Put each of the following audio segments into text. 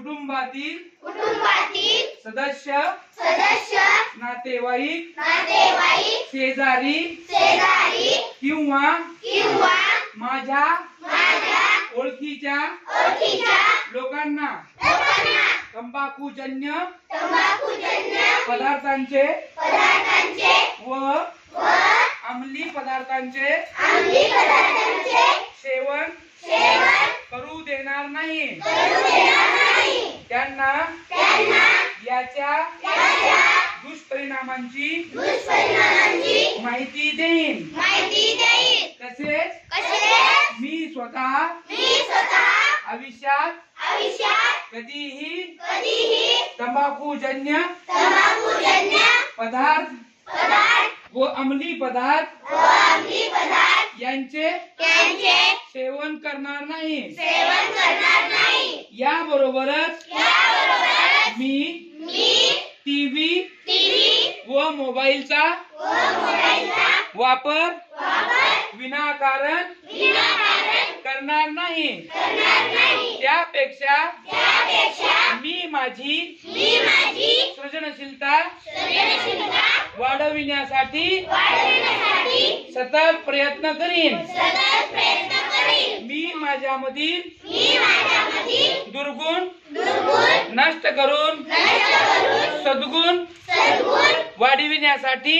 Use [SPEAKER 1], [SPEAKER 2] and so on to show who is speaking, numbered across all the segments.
[SPEAKER 1] कुटुंबातील सदस्य नातेवाईक शेजारी किंवा माझ्या ओळखीच्या लोकांना तंबाखूजन्य पदार्थांचे व अंमली पदार्थांचे सेवन करू देणार नाही। त्यांना याच्या दुष्परिणामांची माहिती देईन। तसेच मी स्वतः आयुष्यात कधीही तंबाखूजन्य पदार्थ व अंमली पदार्थ यांचे सेवन करणार नाही। याबरोबरच मी टीव्ही व मोबाईलचा वापर विनाकारण करणार नाही। त्यापेक्षा मी माझी सृजनशीलता वाढविण्यासाठी सतत प्रयत्न करीन। मी माझ्यामधील दुर्गुण नष्ट करून सद्गुण वाढविण्यासाठी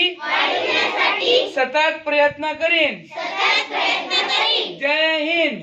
[SPEAKER 1] सतत प्रयत्न करीन। जय हिंद।